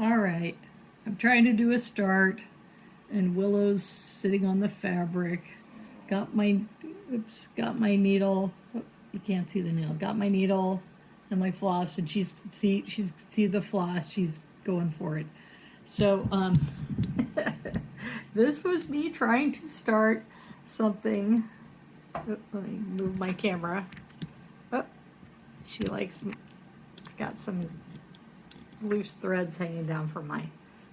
All right, I'm trying to do a start, and Willow's sitting on the fabric. Got my, got my needle. Oh, you can't see the needle. Got my needle and my floss, and she's see the floss. She's going for it. So this was me trying to start something. Oh, let me move my camera. Oh, she likes. Got some loose threads hanging down from my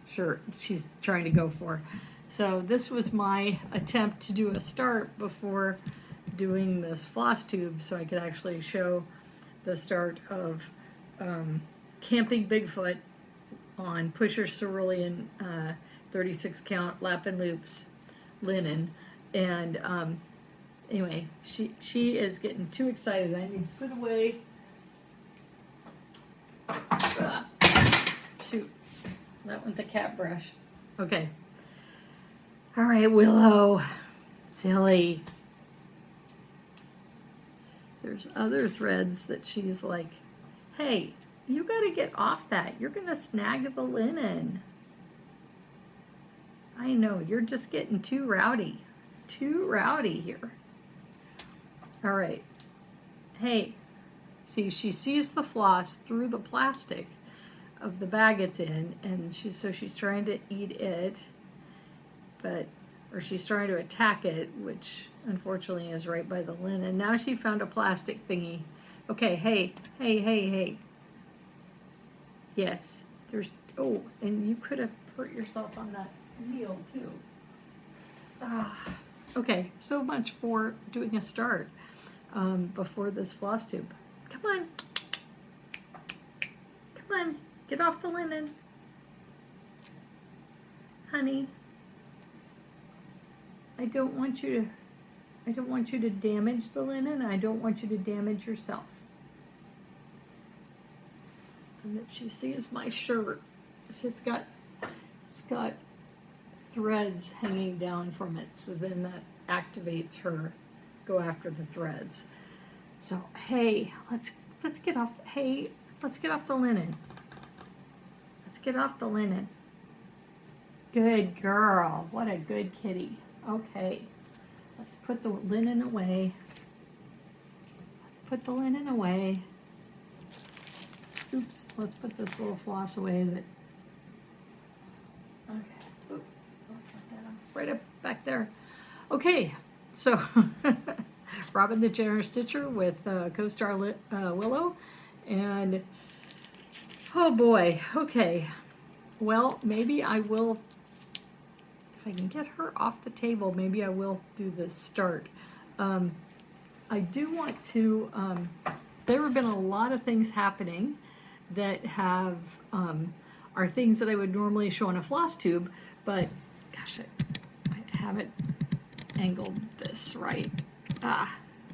shirt she's trying to go for. So this was my attempt to do a start before doing this floss tube, so I could actually show the start of Camping Bigfoot on Pusher Cerulean 36 count Lapin Loops linen. And anyway, she is getting too excited. I need to put away. Shoot, that went the cat brush. Okay. All right, Willow. Silly. There's other threads that she's like, hey, you got to get off that. You're going to snag the linen. I know, you're just getting too rowdy. Too rowdy here. All right. Hey, see, she sees the floss through the plastic of the bag it's in, and she's trying to eat it, or she's trying to attack it, which unfortunately is right by the linen. Now she found a plastic thingy. Okay, hey. Yes, there's, oh, and you could have hurt yourself on that wheel too. Okay, so much for doing a start before this floss tube. Come on, get off the linen, honey. I don't want you to damage the linen. I don't want you to damage yourself. And that she sees my shirt. See, it's got threads hanging down from it, so then that activates her go after the threads. So hey, let's get off the linen. Let's get off the linen. Good girl. What a good kitty. Okay. Let's put the linen away. Oops. Let's put this little floss away that. Okay. Oop. I'll put that on right up back there. Okay. So Robin the Generous Stitcher with co-star Willow, and oh boy, okay, well, maybe I will, if I can get her off the table, maybe I will do this start. I do want to, there have been a lot of things happening that have, are things that I would normally show on a floss tube, but gosh, I haven't angled this right.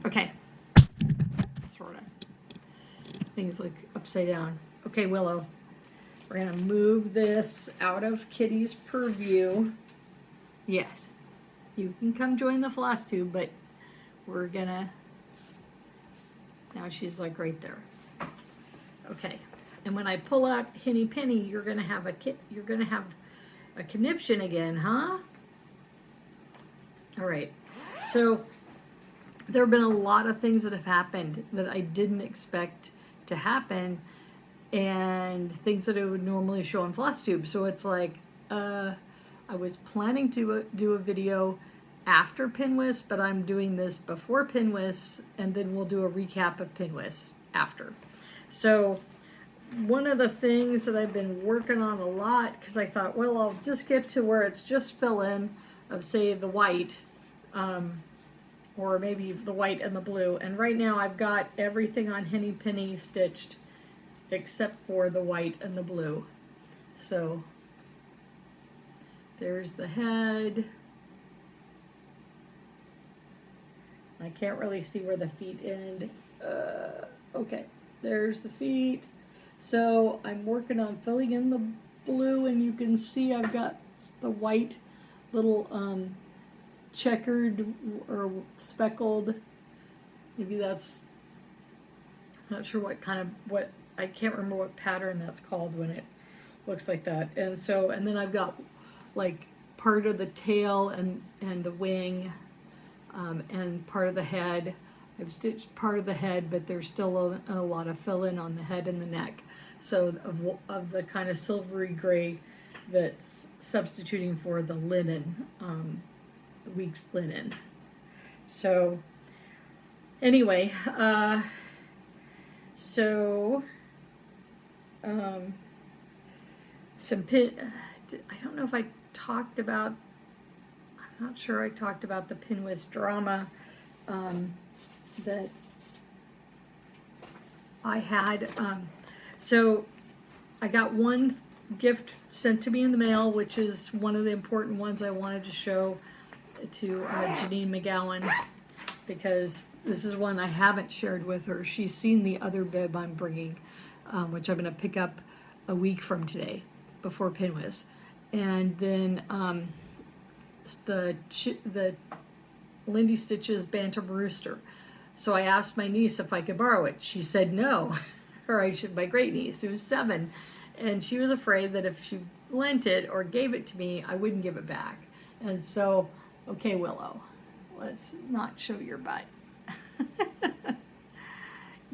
Okay. Sort of. Things look upside down. Okay, Willow. We're going to move this out of Kitty's purview. Yes. You can come join the floss tube, but we're going to... Now she's like right there. Okay. And when I pull out Henny Penny, you're going to have a conniption again, huh? All right. So there have been a lot of things that have happened that I didn't expect to happen, and things that I would normally show on Flosstube. So it's like, I was planning to do a video after Pinwis, but I'm doing this before Pinwis, and then we'll do a recap of Pinwis after. So one of the things that I've been working on a lot, because I thought, well, I'll just get to where it's just fill in of, say, the white, or maybe the white and the blue. And right now I've got everything on Henny Penny stitched except for the white and the blue. So there's the head. I can't really see where the feet end. Okay, there's the feet. So I'm working on filling in the blue, and you can see I've got the white little checkered or speckled, maybe that's, not sure what kind of, what, I can't remember what pattern that's called when it looks like that. And so, and then I've got like part of the tail and the wing, and part of the head. I've stitched part of the head, but there's still a lot of fill-in on the head and the neck. So of the kind of silvery gray that's substituting for the linen, week's linen. So anyway, some pin. I don't know if I talked about. I'm not sure I talked about the Pinwhist drama that I had. So I got one gift sent to me in the mail, which is one of the important ones I wanted to show to Janine McGowan, because this is one I haven't shared with her. She's seen the other bib I'm bringing, which I'm going to pick up a week from today, before Pinwhist. And then the Lindy Stitches Bantam Rooster. So I asked my niece if I could borrow it. She said no, or I should, my great niece, who was 7, and she was afraid that if she lent it or gave it to me, I wouldn't give it back. And so, okay, Willow, let's not show your butt.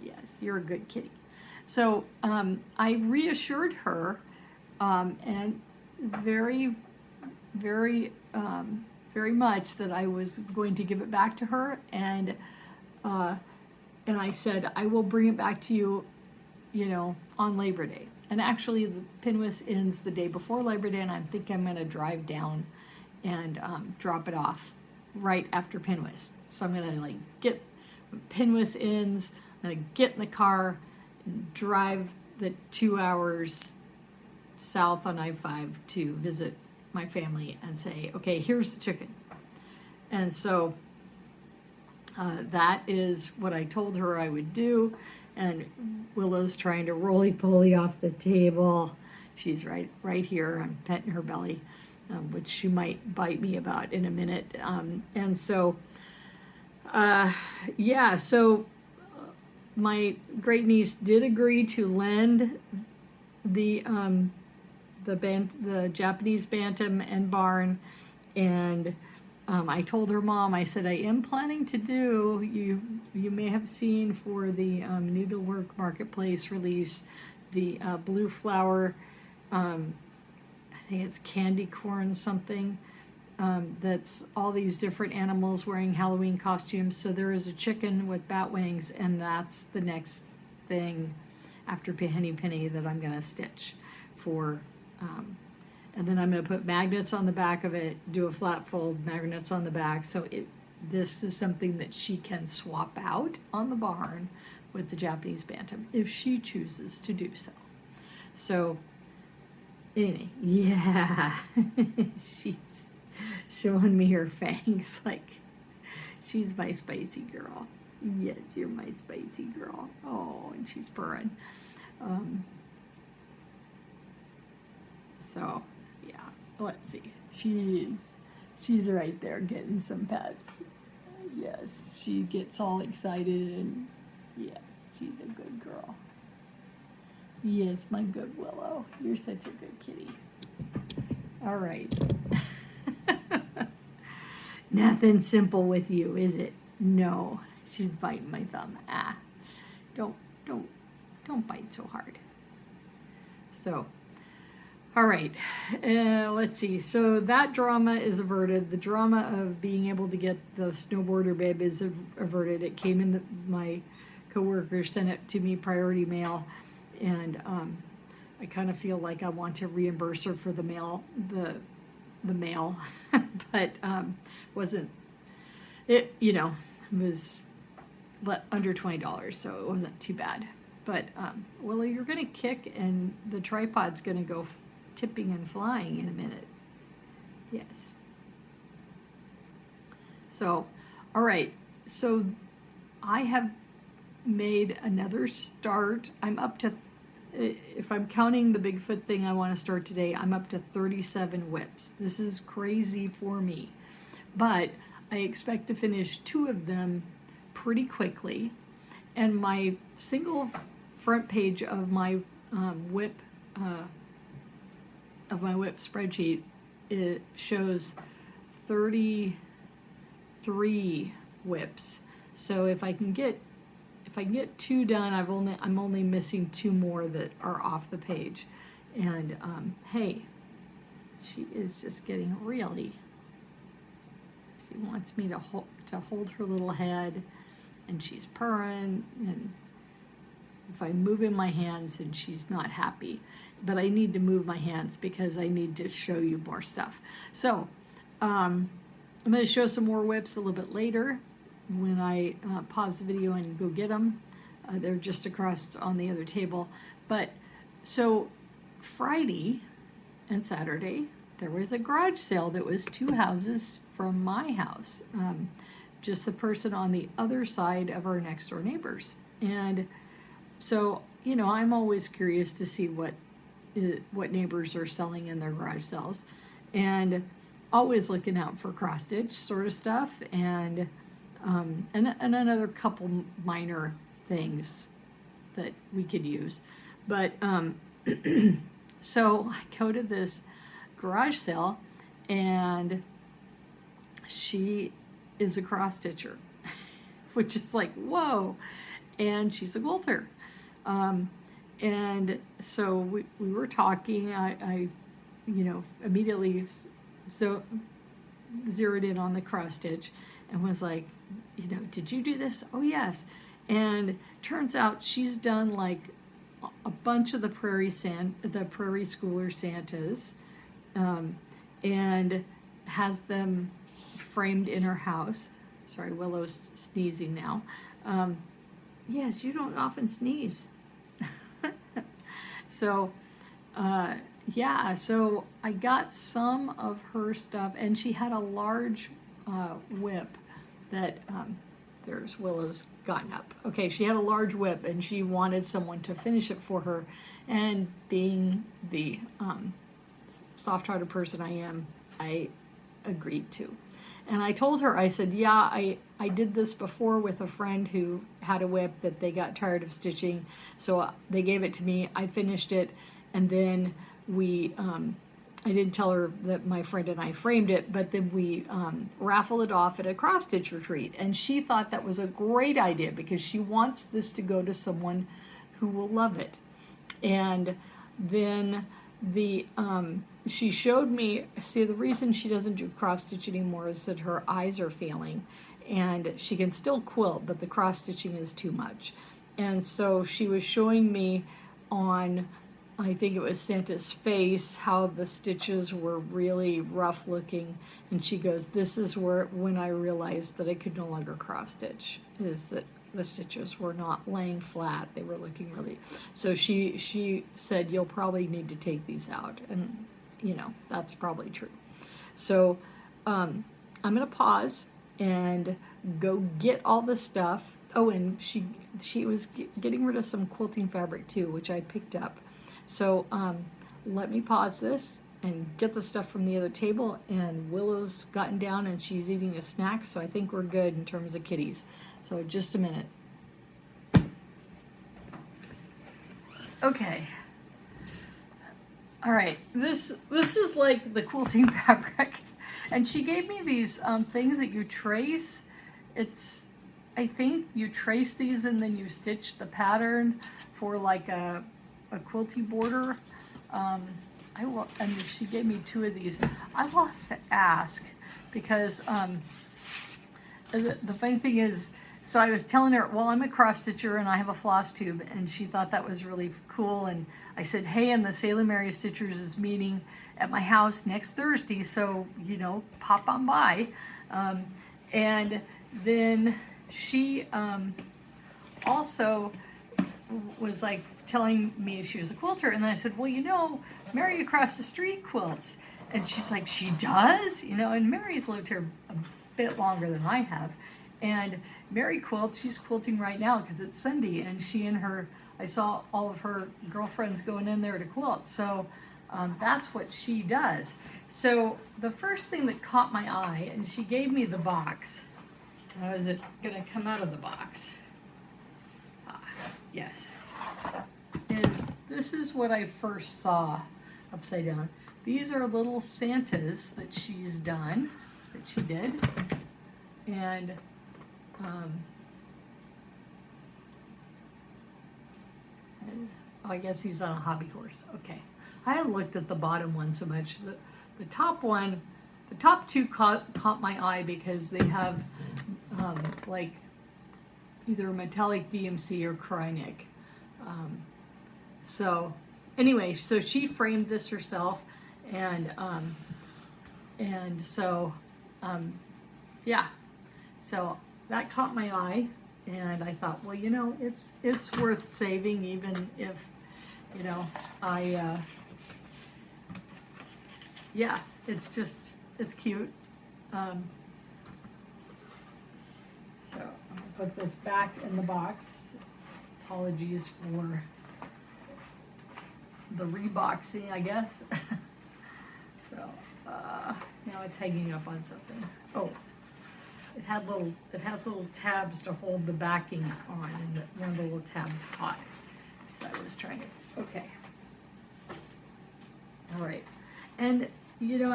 Yes, you're a good kitty. So I reassured her, and very much, that I was going to give it back to her, and I said, I will bring it back to you, on Labor Day. And actually, the Pinwhist ends the day before Labor Day, and I think I'm going to drive down and drop it off right after Pinwhist. So I'm going to when Pinwhist ends, I'm going to get in the car and drive the 2 hours south on I-5 to visit my family and say, okay, here's the chicken. And so that is what I told her I would do. And Willow's trying to roly-poly off the table. She's right here. I'm petting her belly, which she might bite me about in a minute. And so, yeah, so my great niece did agree to lend the Japanese Bantam and Barn, and I told her mom, I said, I am planning to do, you may have seen for the Needlework Marketplace release, the blue flower, I think it's candy corn something, that's all these different animals wearing Halloween costumes. So there is a chicken with bat wings, and that's the next thing after Henny Penny that I'm going to stitch for. And then I'm going to put magnets on the back of it, do a flat fold, magnets on the back. So this is something that she can swap out on the barn with the Japanese Bantam if she chooses to do so. So anyway, yeah, she's showing me her fangs like she's my spicy girl. Yes, you're my spicy girl. Oh, and she's purring. So, yeah, let's see. She's right there getting some pets. Yes, she gets all excited, and yes, she's a good girl. Yes, my good Willow. You're such a good kitty. All right. Nothing simple with you, is it? No. She's biting my thumb. Don't bite so hard. So, all right, let's see. So that drama is averted. The drama of being able to get the snowboarder bib is averted. It came in my coworker sent it to me priority mail, and I kind of feel like I want to reimburse her for the mail, the mail, but wasn't it? Was under $20, so it wasn't too bad. But Willow, you're gonna kick, and the tripod's gonna go tipping and flying in a minute. Yes. So, all right. So I have made another start. I'm up to, if I'm counting the Bigfoot thing I want to start today, I'm up to 37 whips. This is crazy for me. But I expect to finish 2 of them pretty quickly. And my single front page of my whip of my WIP spreadsheet, it shows 33 WIPs. So if I can get 2 done, I'm only missing 2 more that are off the page. And hey, she is just getting really. She wants me to hold her little head, and she's purring, and if I move in my hands, and she's not happy. But I need to move my hands because I need to show you more stuff. So I'm going to show some more WIPs a little bit later when I pause the video and go get them. They're just across on the other table. But so Friday and Saturday, there was a garage sale that was 2 houses from my house. Just the person on the other side of our next door neighbors. And so, you know, I'm always curious to see what neighbors are selling in their garage sales, and always looking out for cross stitch sort of stuff, and another couple minor things that we could use. But so I go to this garage sale, and she is a cross stitcher, which is like, whoa, and she's a quilter. And so we were talking. I you know, immediately so zeroed in on the cross stitch and was like, you know, did you do this? Oh yes. And turns out she's done like a bunch of the prairie schooler Santas, and has them framed in her house. Sorry, Willow's sneezing now. Yes, you don't often sneeze. So, yeah, so I got some of her stuff, and she had a large WIP that, there's Willow's gotten up. Okay, she had a large WIP, and she wanted someone to finish it for her, and being the soft-hearted person I am, I agreed to. And I told her, I said, yeah, I did this before with a friend who had a WIP that they got tired of stitching, so they gave it to me, I finished it, and then we, I didn't tell her that my friend and I framed it, but then we raffled it off at a cross stitch retreat, and she thought that was a great idea because she wants this to go to someone who will love it. And then she showed me, see, the reason she doesn't do cross stitch anymore is that her eyes are failing, and she can still quilt, but the cross stitching is too much. And so she was showing me on, I think it was Santa's face, how the stitches were really rough looking, and she goes, this is when I realized that I could no longer cross stitch, is that the stitches were not laying flat, they were looking really, so she said, you'll probably need to take these out, and you know, that's probably true. So I'm gonna pause and go get all the stuff. Oh, and she was getting rid of some quilting fabric too, which I picked up. So let me pause this and get the stuff from the other table, and Willow's gotten down and she's eating a snack, so I think we're good in terms of kitties. So just a minute. Okay. All right, this is like the quilting fabric, and she gave me these things that you trace. I think you trace these and then you stitch the pattern for like a quilty border. And she gave me 2 of these. I will have to ask because the funny thing is, so I was telling her, well, I'm a cross stitcher and I have a floss tube, and she thought that was really cool. And I said, hey, and the Salem Mary Stitchers is meeting at my house next Thursday, so, you know, pop on by. And then she also was like telling me she was a quilter, and then I said, well, you know, Mary across the street quilts. And she's like, she does? You know, and Mary's lived here a bit longer than I have. And Mary quilts, she's quilting right now because it's Sunday, and she and her, I saw all of her girlfriends going in there to quilt. So that's what she does. So the first thing that caught my eye, and she gave me the box. How is it gonna come out of the box? Yes. This is what I first saw upside down. These are little Santas that she's done, that she did. And oh, I guess he's on a hobby horse. Okay. I haven't looked at the bottom one so much. The top one, the top two caught my eye because they have like either metallic DMC or Krynic. So anyway, so she framed this herself, and so yeah, so that caught my eye, and I thought, well, you know, it's worth saving, even if, you know, yeah, it's cute. So I'm gonna put this back in the box. Apologies for the reboxing, I guess. So now it's hanging up on something. Oh, it has little tabs to hold the backing on, and one of the little tabs caught. So I was trying to, okay. All right, and you know,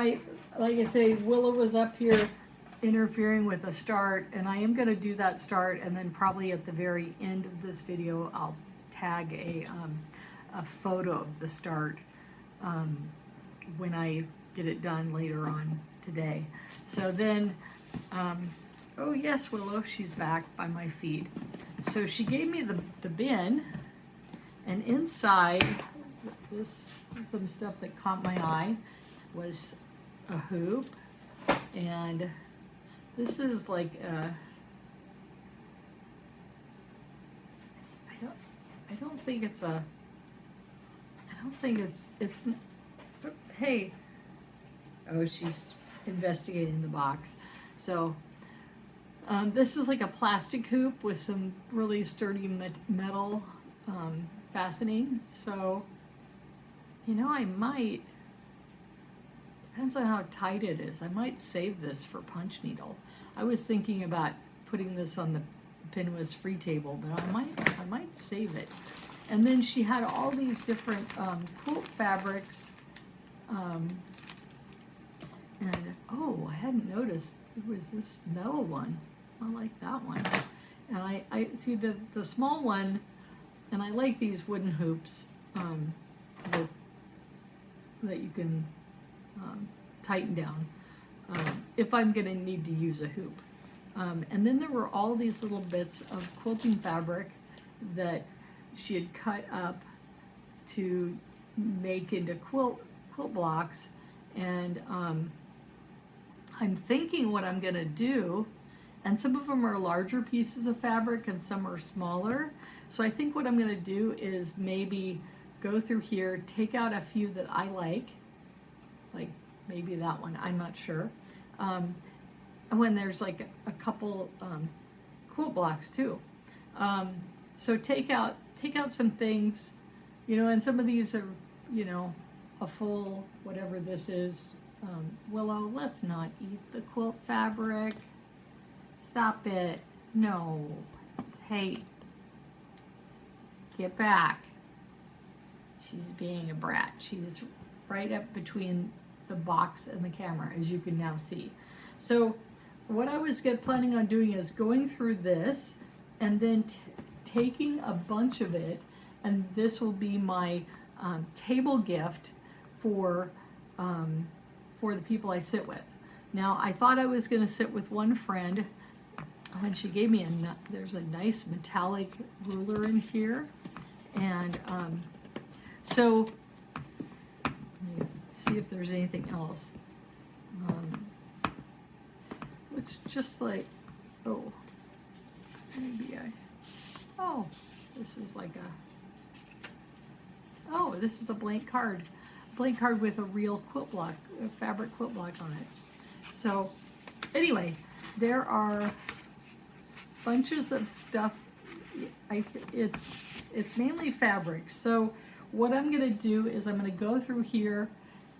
like I say, Willow was up here interfering with a start, and I am going to do that start, and then probably at the very end of this video I'll tag a photo of the start when I get it done later on today. So then oh yes, Willow, she's back by my feet. So she gave me the bin, and inside, this is some stuff that caught my eye, was a hoop, and this is like I don't think it's hey, oh, she's investigating the box. So this is like a plastic hoop with some really sturdy metal fastening. So, you know, I might, depends on how tight it is, I might save this for punch needle. I was thinking about putting this on the Pinwheel free table, but I might save it. And then she had all these different quilt fabrics, and oh, I hadn't noticed it was this metal one. I like that one. And I see the small one, and I like these wooden hoops that you can tighten down if I'm going to need to use a hoop. And then there were all these little bits of quilting fabric that she had cut up to make into quilt blocks, and I'm thinking what I'm going to do, and some of them are larger pieces of fabric and some are smaller, so I think what I'm going to do is maybe go through here, take out a few that I like maybe that one, I'm not sure, when there's like a couple quilt blocks too. So take out some things, you know, and some of these are, you know, a full, whatever this is. Willow, let's not eat the quilt fabric. Stop it. No. Hey, get back. She's being a brat. She's right up between the box and the camera, as you can now see. So what I was planning on doing is going through this and then taking a bunch of it, and this will be my table gift for the people I sit with. Now, I thought I was going to sit with one friend, and she gave me there's a nice metallic ruler in here, and so let me see if there's anything else. It's just like, oh, maybe oh, this is like this is a blank card with a real quilt block, a fabric quilt block on it. So anyway, there are bunches of stuff. It's mainly fabric. So what I'm going to do is I'm going to go through here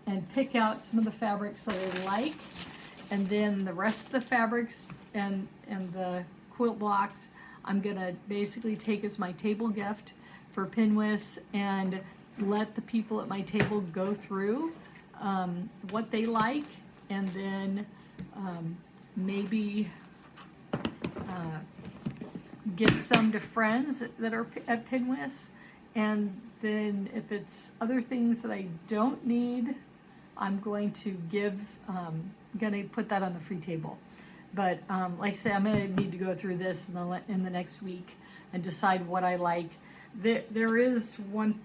and pick out some of the fabrics that I like, and then the rest of the fabrics and the quilt blocks I'm going to basically take as my table gift for Pinwheel, and let the people at my table go through what they like, and then maybe give some to friends that are at PNWSS, and then if it's other things that I don't need, I'm going to give, gonna put that on the free table. But like I say, I'm gonna need to go through this in the next week and decide what I like. There is one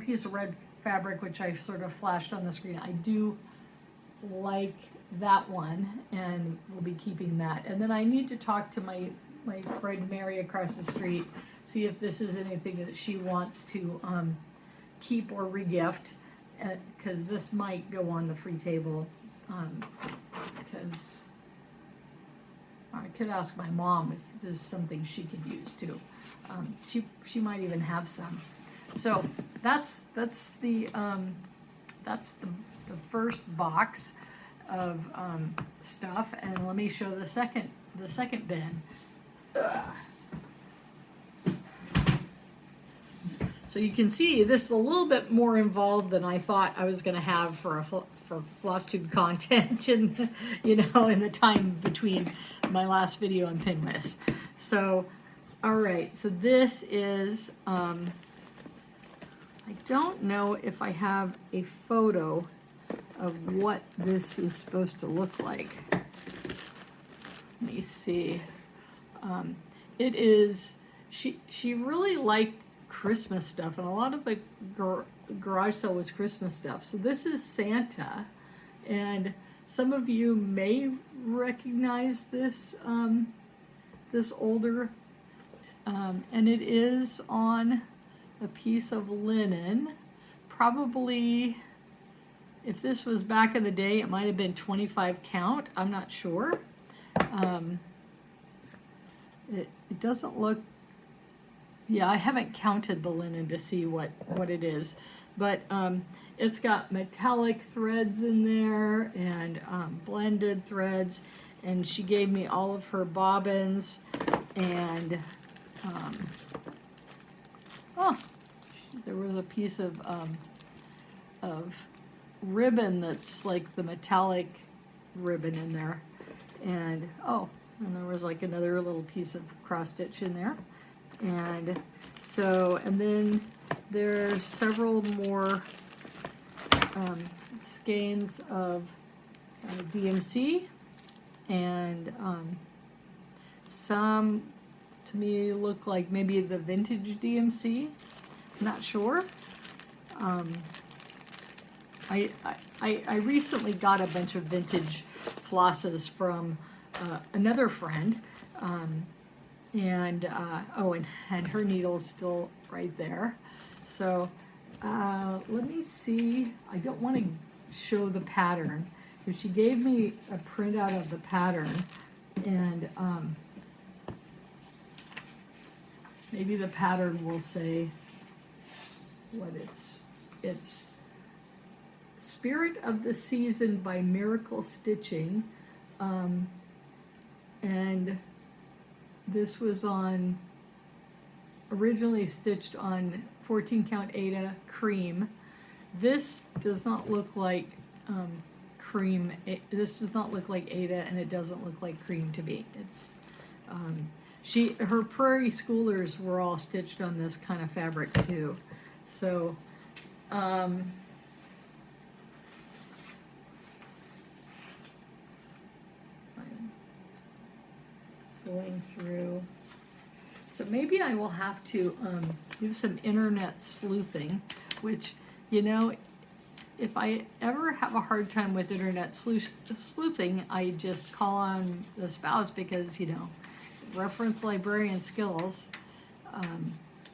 piece of red fabric which I sort of flashed on the screen. I do like that one, and we'll be keeping that. And then I need to talk to my friend Mary across the street, see if this is anything that she wants to keep or regift, because this might go on the free table, because I could ask my mom if this is something she could use too. She might even have some. So that's the first box of stuff, and let me show the second bin. So you can see this is a little bit more involved than I thought I was going to have for Flosstube content in the time between my last video and PNWSS. So, all right. So this is I don't know if I have a photo of what this is supposed to look like. Let me see. It is, she really liked Christmas stuff, and a lot of the garage sale was Christmas stuff. So this is Santa, and some of you may recognize this, this older, and it is on a piece of linen. Probably, if this was back in the day, it might have been 25 count. I'm not sure. It doesn't look, yeah, I haven't counted the linen to see what it is, but it's got metallic threads in there and blended threads, and she gave me all of her bobbins, and there was a piece of ribbon that's like the metallic ribbon in there, and and there was like another little piece of cross stitch in there. And so, and then there's several more skeins of DMC, and some to me look like maybe the vintage DMC. I'm not sure. I recently got a bunch of vintage flosses from another friend, and her needle's still right there. So let me see. I don't want to show the pattern, because she gave me a printout of the pattern, and maybe the pattern will say what it's Spirit of the Season by Miracle Stitching, and this was originally stitched on 14 count Aida cream. This does not look like cream. This does not look like Aida, and it doesn't look like cream to me. It's her Prairie Schoolers were all stitched on this kind of fabric too. So I'm going through. So maybe I will have to do some internet sleuthing, which, if I ever have a hard time with internet sleuthing, I just call on the spouse, because, reference librarian skills,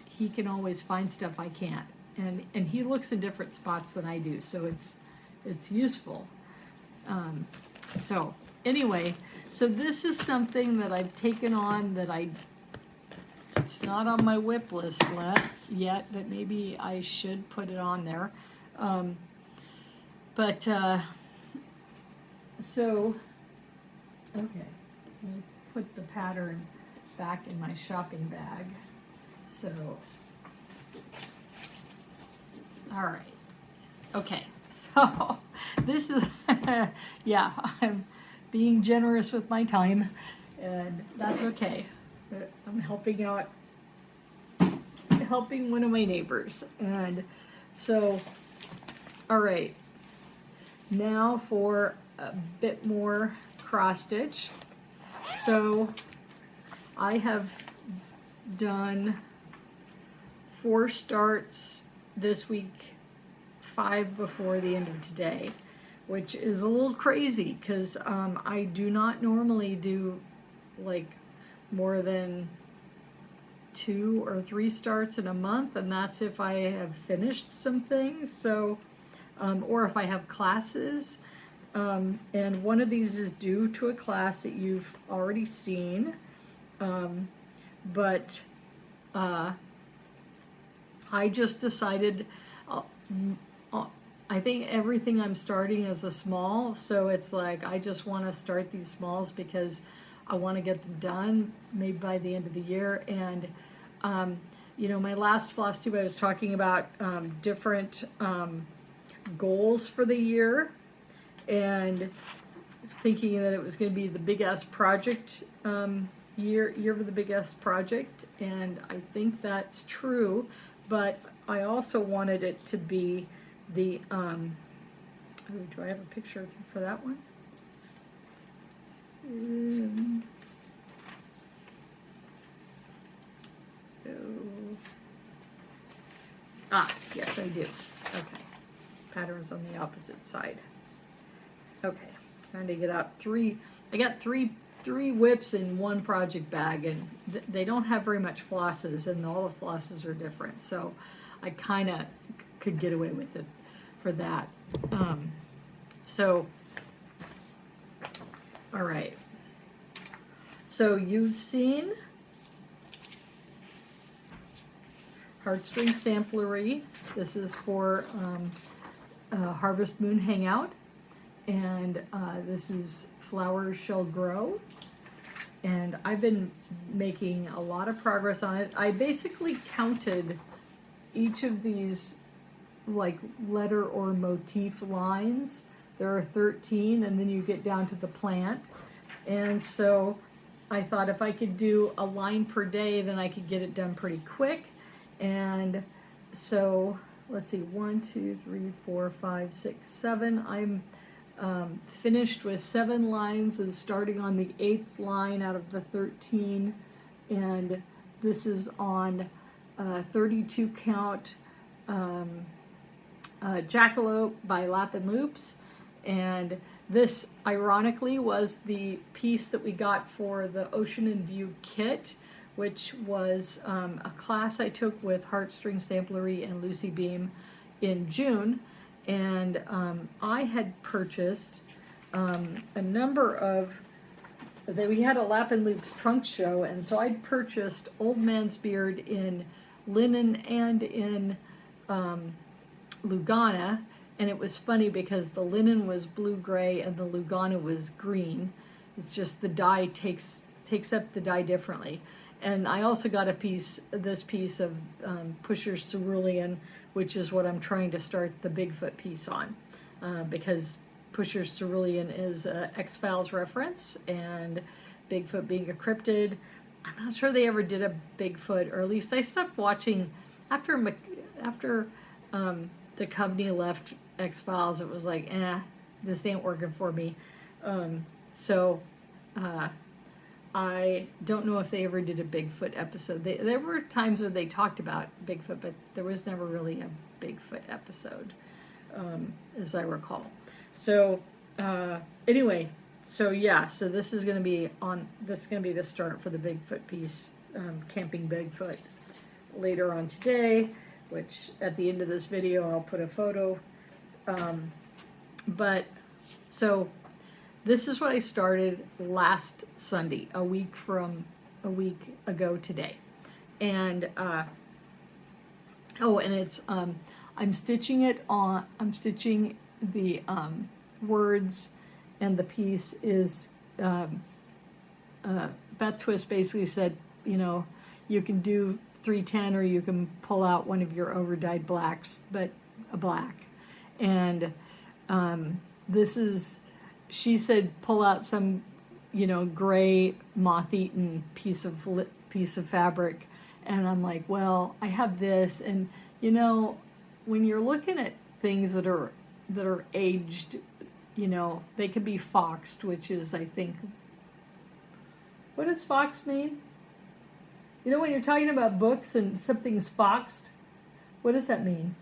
he can always find stuff I can't. And he looks in different spots than I do, so it's useful. So anyway, so this is something that I've taken on that it's not on my WIP list yet, but maybe I should put it on there. So, okay, let me put the pattern back in my shopping bag. So, All right. Okay. So this is, yeah, I'm being generous with my time, and that's okay. I'm helping out, helping one of my neighbors. And so, all right. Now for a bit more cross stitch. So I have done 4 starts this week, 5 before the end of today, which is a little crazy because I do not normally do like more than 2 or 3 starts in a month, and that's if I have finished some things. So or if I have classes, and one of these is due to a class that you've already seen, but I just decided, I think everything I'm starting is a small, so it's like I just want to start these smalls because I want to get them done maybe by the end of the year. And you know, my last Flosstube I was talking about different goals for the year, and thinking that it was going to be the big ass project year for the big ass project, and I think that's true, but I also wanted it to be the do I have a picture for that one? Yes, I do. Okay. Patterns on the opposite side. Okay, trying to get out 3. I got three whips in one project bag, and they don't have very much flosses, and all the flosses are different, so I kind of could get away with it for that. So, all right. So you've seen Heartstring Samplery. This is for Harvest Moon Hangout, and this is Flowers Shall Grow, and I've been making a lot of progress on it. I basically counted each of these like letter or motif lines. There are 13, and then you get down to the plant, and so I thought if I could do a line per day, then I could get it done pretty quick. And so let's see, 1, 2, 3, 4, 5, 6, 7. I'm finished with 7 lines and starting on the 8th line out of the 13. And this is on 32 count Jackalope by Lapin Loops. And this, ironically, was the piece that we got for the Ocean and View kit, which was a class I took with Heartstring Samplery and Lucy Beam in June. And I had purchased a number of, we had a Lapin Loops trunk show, and so I'd purchased Old Man's Beard in linen and in Lugana. And it was funny because the linen was blue-gray and the Lugana was green. It's just the dye takes up the dye differently. And I also got this piece of Pusher's Cerulean, which is what I'm trying to start the Bigfoot piece on, because Pusher's Cerulean is an X-Files reference, and Bigfoot being a cryptid. I'm not sure they ever did a Bigfoot, or at least I stopped watching after the company left X-Files. It was like, this ain't working for me. I don't know if they ever did a Bigfoot episode. There were times when they talked about Bigfoot, but there was never really a Bigfoot episode, as I recall. So anyway, so yeah, so this is going to be the start for the Bigfoot piece, Camping Bigfoot, later on today, which at the end of this video I'll put a photo. But so this is what I started last Sunday, a week ago today. And and it's I'm stitching the words, and the piece is Beth Twist basically said, you know, you can do 310 or you can pull out one of your overdyed blacks, but a black. And this is, she said, pull out some, you know, gray moth-eaten piece of fabric. And I'm like, well, I have this. And, you know, when you're looking at things that are aged, you know, they could be foxed, which is, I think, what does fox mean? You know, when you're talking about books and something's foxed, what does that mean?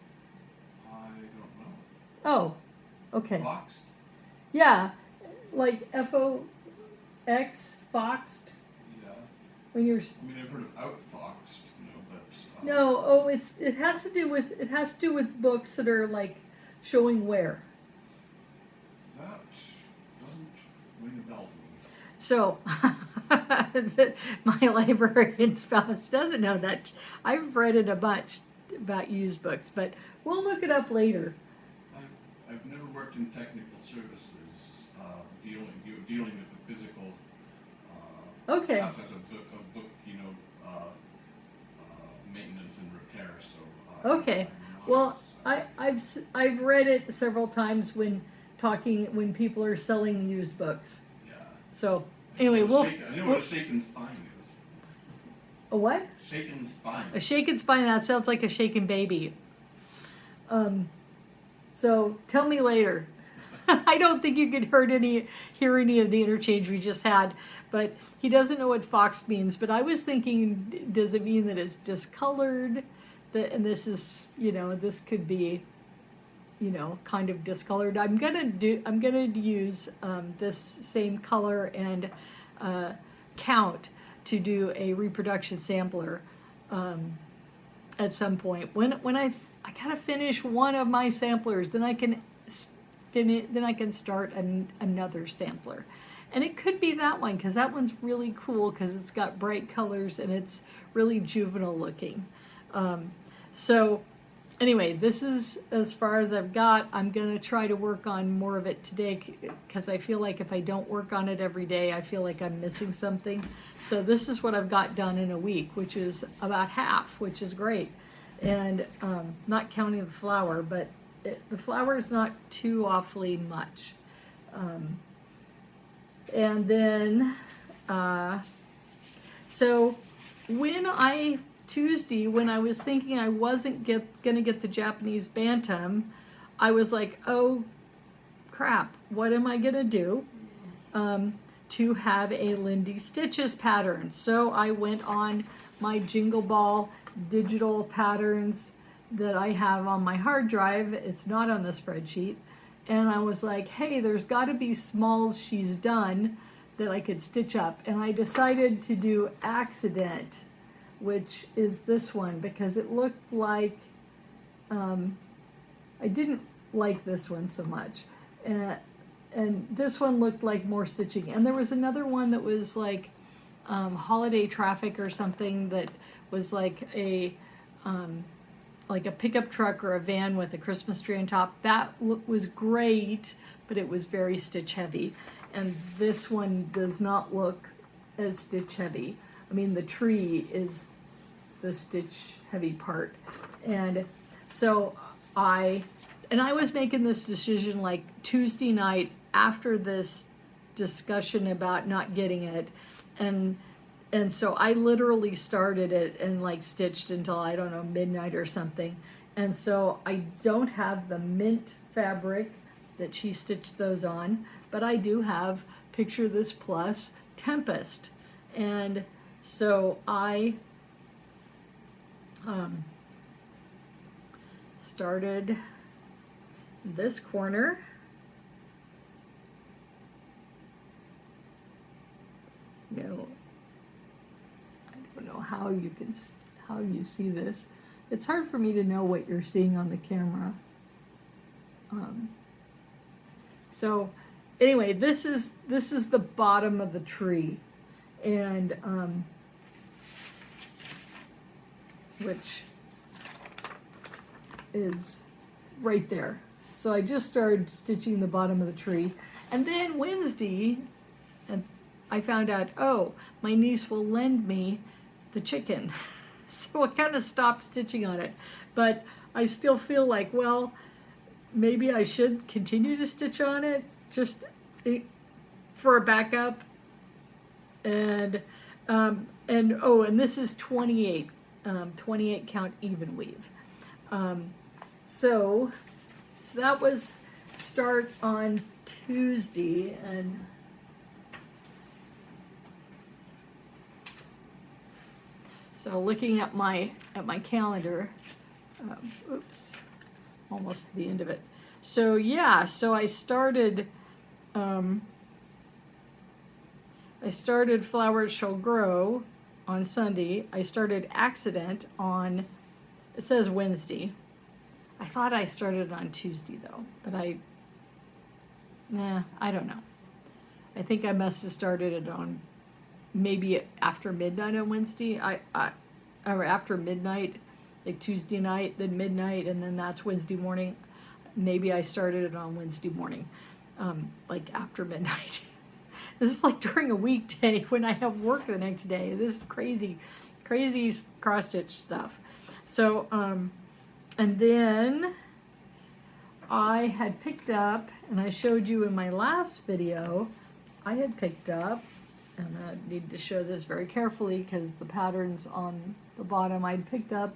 I don't know. Oh, okay. Foxed? Yeah, like F-O-X, foxed. Yeah. When you're. I mean, I've heard of outfoxed, you know, but. No, oh, it has to do with books that are like showing wear. That doesn't ring a bell to me. So, my librarian spouse doesn't know that. I've read it a bunch about used books, but we'll look it up later. I've never worked in technical services, dealing with the physical. Okay. Aspects of book, you know, maintenance and repair. So. Okay. Well, I've read it several times when people are selling used books. Yeah. So anyway, I know what a shaken spine is. A what? Shaken spine. A shaken spine. That sounds like a shaken baby. So tell me later. I don't think you could hear any of the interchange we just had, but he doesn't know what foxed means. But I was thinking, does it mean that it's discolored? And this is, you know, this could be, you know, kind of discolored. I'm gonna use this same color and count to do a reproduction sampler at some point. When I gotta finish one of my samplers, then I can start another sampler. And it could be that one, because that one's really cool because it's got bright colors and it's really juvenile looking. So anyway, this is as far as I've got. I'm going to try to work on more of it today because I feel like if I don't work on it every day, I feel like I'm missing something. So this is what I've got done in a week, which is about half, which is great. And not counting the flower, but the flower is not too awfully much. And then, so Tuesday, when I was thinking I wasn't gonna get the Japanese bantam, I was like, oh crap, what am I gonna do to have a Lindy Stitches pattern? So I went on my Jingle Ball digital patterns that I have on my hard drive. It's not on the spreadsheet. And I was like, hey, there's got to be smalls she's done that I could stitch up. And I decided to do Accident, which is this one, because it looked like, I didn't like this one so much. And this one looked like more stitching. And there was another one that was like Holiday Traffic or something that was like a pickup truck or a van with a Christmas tree on top. That was great, but it was very stitch heavy. And this one does not look as stitch heavy. I mean, the tree is the stitch heavy part. And so I was making this decision like Tuesday night after this discussion about not getting it. And so I literally started it and like stitched until, I don't know, midnight or something. And so I don't have the mint fabric that she stitched those on, but I do have Picture This Plus Tempest. And so I started this corner. No. I don't know how you see this. It's hard for me to know what you're seeing on the camera. So anyway, this is the bottom of the tree, and which is right there. So I just started stitching the bottom of the tree, and then Wednesday, and I found out, oh, my niece will lend me the chicken. So I kind of stopped stitching on it. But I still feel like, well, maybe I should continue to stitch on it just for a backup. And and this is 28 count even weave. So that was start on Tuesday, and so looking at my calendar, oops, almost the end of it. So yeah, so I started Flowers Shall Grow on Sunday. I started Accident on, it says Wednesday. I thought I started on Tuesday though, but I don't know. I think I must have started it on maybe after midnight on Wednesday. Or after midnight, like Tuesday night, then midnight, and then that's Wednesday morning. Maybe I started it on Wednesday morning, like after midnight. This is like during a weekday when I have work the next day. This is crazy cross stitch stuff. So, and then I had picked up, and I showed you in my last video, I had picked up, and I need to show this very carefully because the pattern's on the bottom. I'd picked up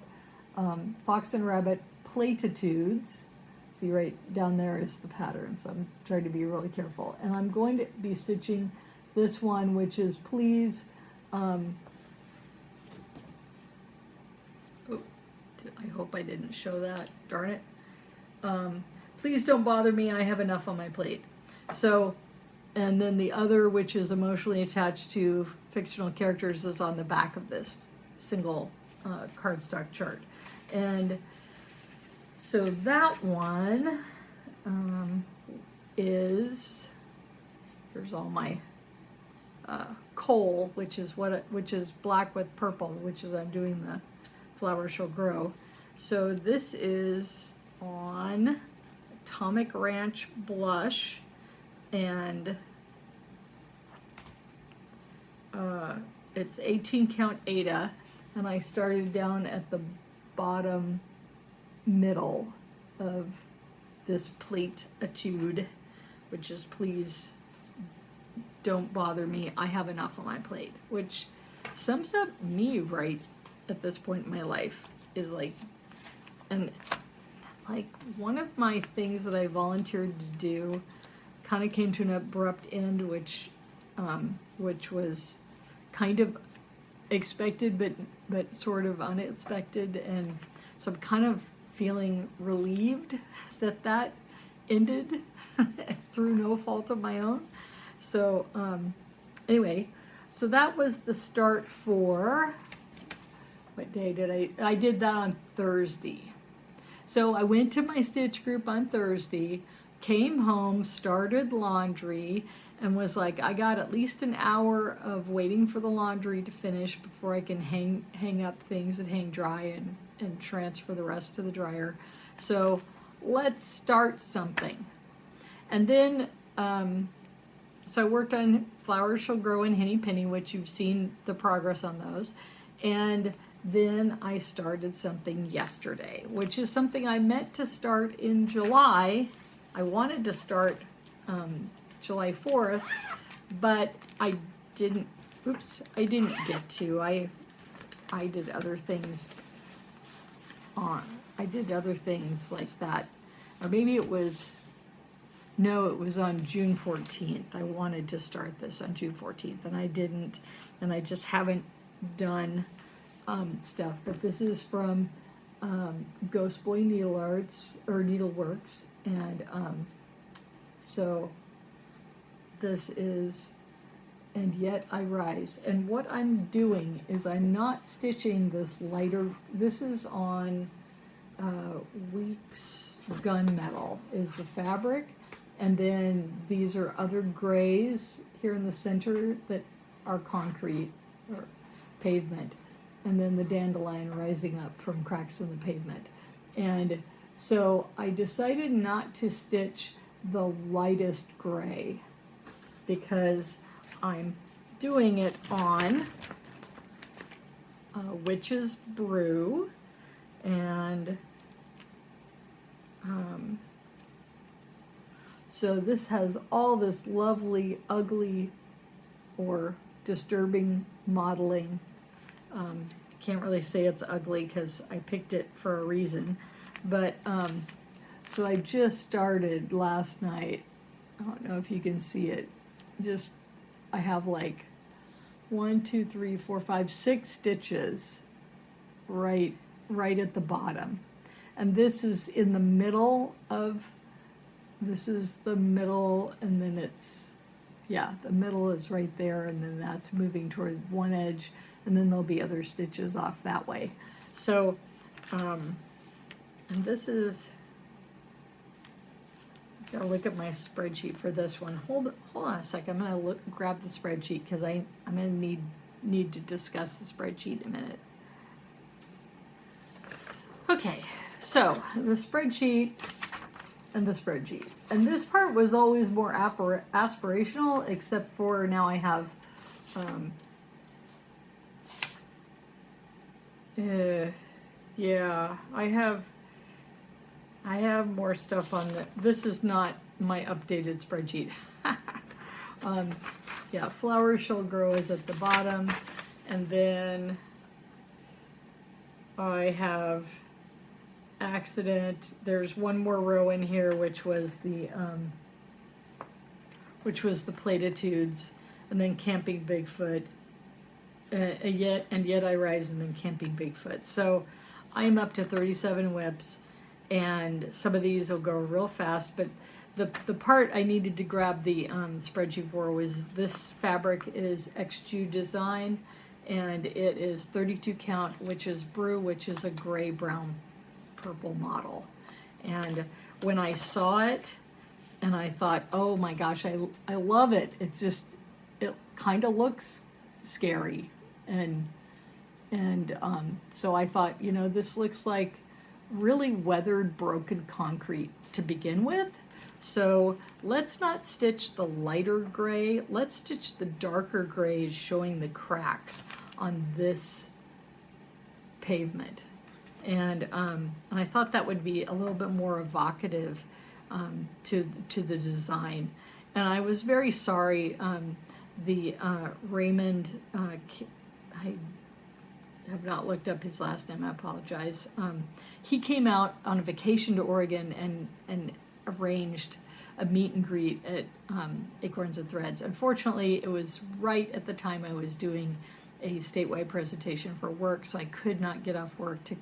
Fox and Rabbit Platitudes. See, right down there is the pattern, so I'm trying to be really careful. And I'm going to be stitching this one, which is Please, I hope I didn't show that, darn it. Please Don't Bother Me, I Have Enough on My Plate. So, and then the other, which is Emotionally Attached to Fictional Characters, is on the back of this single cardstock chart. And so that one is, here's all my coal, which is black with purple, which is I'm doing the Flowers Shall Grow. So this is on Atomic Ranch Blush, and it's 18 count Ada, and I started down at the bottom middle of this plate etude, which is Please Don't Bother Me, I Have Enough on My Plate, which sums up me right at this point in my life. Is like, and like one of my things that I volunteered to do kind of came to an abrupt end, which was kind of expected but sort of unexpected, and so I'm kind of feeling relieved that ended through no fault of my own. So anyway, so that was the start for, what day did I did that on Thursday. So I went to my stitch group on Thursday, came home, started laundry, and was like, I got at least an hour of waiting for the laundry to finish before I can hang up things that hang dry and transfer the rest to the dryer. So let's start something. And then, so I worked on Flowers Shall Grow and Henny Penny, which you've seen the progress on those. And then I started something yesterday, which is something I meant to start in July. I wanted to start July 4th, but I didn't get to. I did other things I did other things like that. Or maybe it was on June 14th. I wanted to start this on June 14th, and I didn't, and I just haven't done stuff. But this is from Ghost Boy Needle Arts, or Needleworks, and so this is And Yet I Rise. And what I'm doing is I'm not stitching this lighter, this is on Weeks Gunmetal is the fabric, and then these are other grays here in the center that are concrete or pavement, and then the dandelion rising up from cracks in the pavement. And so I decided not to stitch the lightest gray because I'm doing it on Witch's Brew, and So this has all this lovely, ugly, or disturbing modeling. Can't really say it's ugly because I picked it for a reason. But so I just started last night. I don't know if you can see it. I have like 1, 2, 3, 4, 5, 6 stitches right at the bottom. And this is in the middle of, this is the middle, and then it's, yeah, the middle is right there, and then that's moving toward one edge, and then there'll be other stitches off that way. So, and this is, gotta look at my spreadsheet for this one. Hold on a second. I'm gonna grab the spreadsheet because I'm gonna need to discuss the spreadsheet in a minute. Okay, so the spreadsheet and the spreadsheet, and this part was always more aspirational, except for now I have yeah, I have more stuff on this is not my updated spreadsheet. Yeah, flowers shall grow is at the bottom, and then I have accident. There's one more row in here, which was the platitudes, and then camping Bigfoot, yet I rise, and then camping Bigfoot. So I'm up to 37 whips, and some of these will go real fast, but the part I needed to grab the spreadsheet for was this fabric is XG Design, and it is 32 count, which is Brew, which is a gray brown purple model. And when I saw it, and I thought, oh my gosh, I love it. It's just, it kind of looks scary, and so I thought, you know, this looks like really weathered, broken concrete to begin with. So let's not stitch the lighter gray. Let's stitch the darker grays showing the cracks on this pavement. And I thought that would be a little bit more evocative to the design. And I was very sorry. The Raymond, I have not looked up his last name, I apologize. He came out on a vacation to Oregon and arranged a meet and greet at Acorns and Threads. Unfortunately, it was right at the time I was doing a statewide presentation for work, so I could not get off work to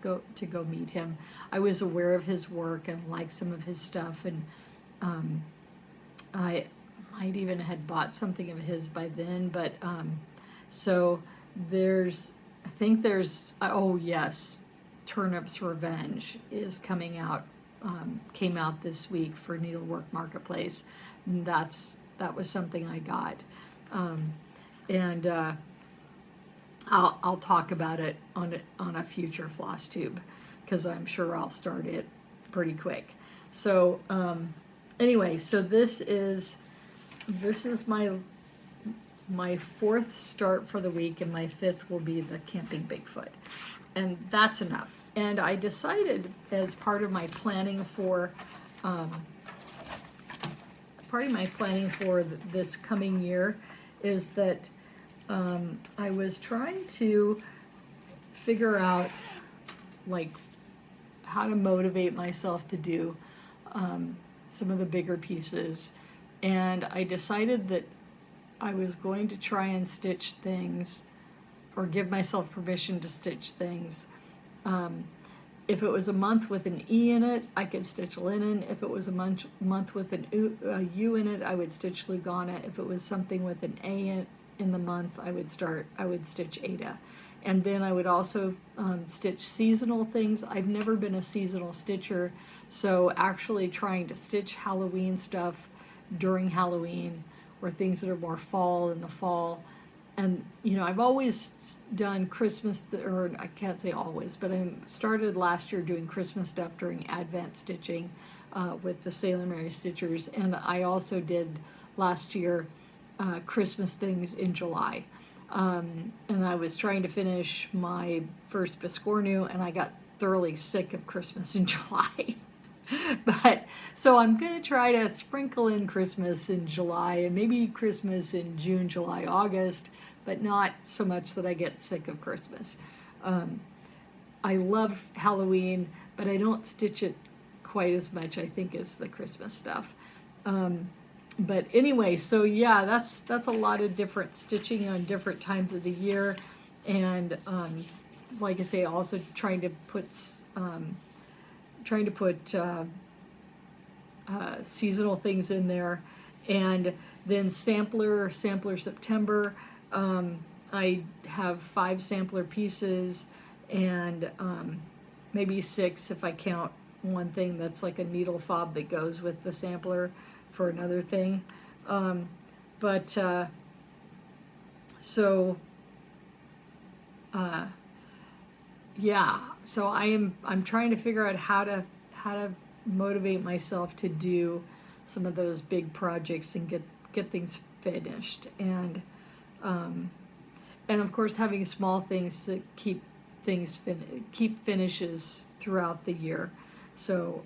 go meet him. I was aware of his work and liked some of his stuff, and I might even had bought something of his by then, but so I think there's, oh yes, Turnip's Revenge is coming out, came out this week for Needlework Marketplace. And that was something I got. And I'll talk about it on a future Flosstube, because I'm sure I'll start it pretty quick. So anyway, so this is my fourth start for the week, and my fifth will be the camping Bigfoot, and that's enough. And I decided, as part of my planning for this coming year, is that I was trying to figure out like how to motivate myself to do some of the bigger pieces, and I decided that I was going to try and stitch things, or give myself permission to stitch things. If it was a month with an E in it, I could stitch linen. If it was a month with a U in it, I would stitch Lugana. If it was something with an A in the month, I would stitch Ada. And then I would also stitch seasonal things. I've never been a seasonal stitcher, so actually trying to stitch Halloween stuff during Halloween, or things that are more fall in the fall. And, you know, I've always done Christmas, or I can't say always, but I started last year doing Christmas stuff during Advent stitching with the Salem Mary Stitchers. And I also did last year Christmas things in July. And I was trying to finish my first Biscornu, and I got thoroughly sick of Christmas in July. But so I'm gonna try to sprinkle in Christmas in July and maybe Christmas in June, July, August, but not so much that I get sick of Christmas. Um, I love Halloween, but I don't stitch it quite as much, I think, as the Christmas stuff. But anyway, so yeah, that's a lot of different stitching on different times of the year, and like I say, also trying to put seasonal things in there, and then sampler September. I have 5 sampler pieces, and maybe 6 if I count one thing that's like a needle fob that goes with the sampler for another thing. But so yeah, so I'm trying to figure out how to motivate myself to do some of those big projects and get things finished, and of course having small things to keep finishes throughout the year, so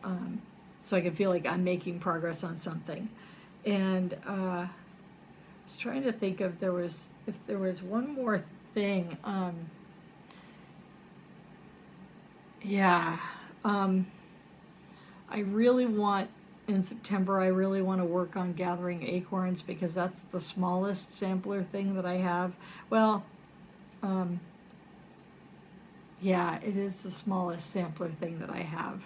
I can feel like I'm making progress on something. And I was trying to think if there was one more thing. Yeah, I really want, in September, I really want to work on gathering acorns, because that's the smallest sampler thing that I have. Well, yeah, it is the smallest sampler thing that I have.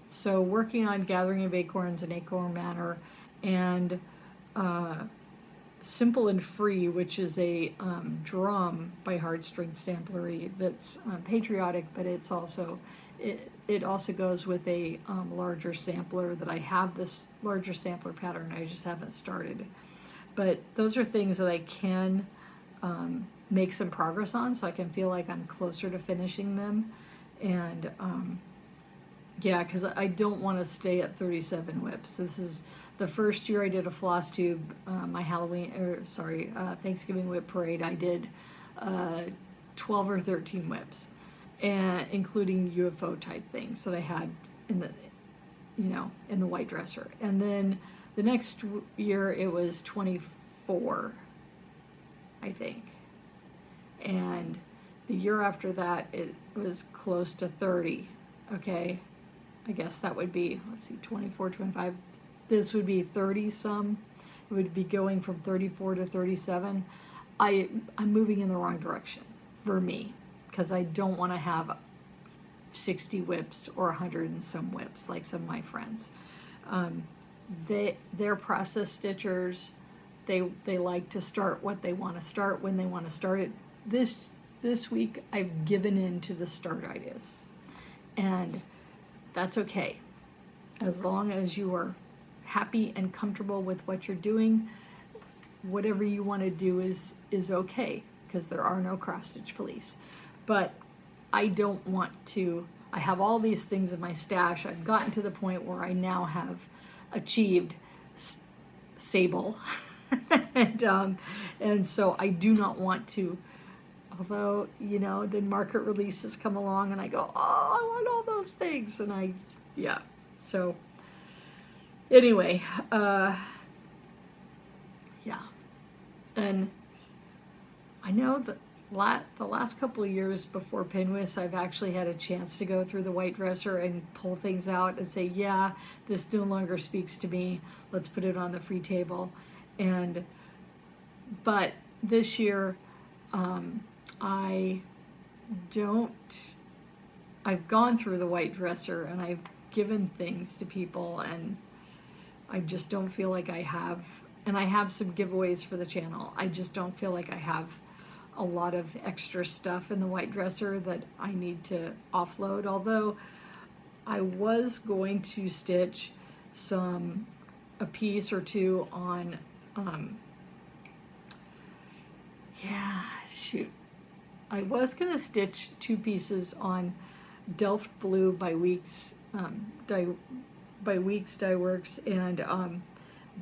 So working on gathering of acorns and Acorn Manor, and Simple and Free, which is a drum by Heartstring Samplery that's patriotic, but it's also it also goes with a larger sampler that I have. This larger sampler pattern, I just haven't started. But those are things that I can make some progress on, so I can feel like I'm closer to finishing them. And yeah, because I don't want to stay at 37 whips. This is the first year I did a Flosstube, my Thanksgiving whip parade. I did 12 or 13 whips, and including UFO type things that I had in the white dresser. And then the next year it was 24, I think. And the year after that it was close to 30. Okay, I guess that would be, let's see, 24, 25. This would be 30 some. It would be going from 34 to 37. I'm moving in the wrong direction for me, because I don't want to have 60 whips or 100 and some whips like some of my friends. They're process stitchers. They like to start what they want to start when they want to start it. This week I've given in to the Start-itis, and that's okay, as long as you are happy and comfortable with what you're doing. Whatever you want to do is okay, because there are no cross-stitch police. But I don't want to. I have all these things in my stash. I've gotten to the point where I now have achieved sable, and so I do not want to. Although, then market releases come along and I go, oh, I want all those things. And so anyway, yeah. And I know that the last couple of years before Pinwis, I've actually had a chance to go through the white dresser and pull things out and say, yeah, this no longer speaks to me. Let's put it on the free table. But this year, I've gone through the white dresser and I've given things to people, and I just don't feel like I have, and I have some giveaways for the channel. I just don't feel like I have a lot of extra stuff in the white dresser that I need to offload, although I was going to stitch a piece or two on, I was going to stitch 2 pieces on Delft Blue by Weeks, Dye Works, and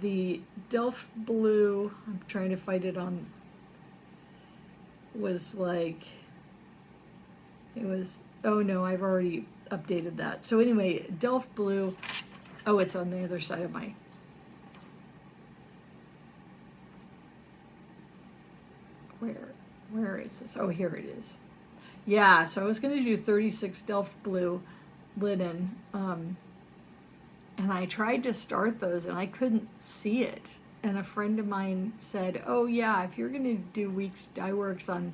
the Delft Blue, I'm trying to find it on, was like, it was, oh no, I've already updated that. So anyway, Delft Blue, oh, it's on the other side of my, where is this? Oh, here it is. Yeah, so I was going to do 36 Delft Blue linen, and I tried to start those and I couldn't see it. And a friend of mine said, oh yeah, if you're going to do Weeks Dye Works on,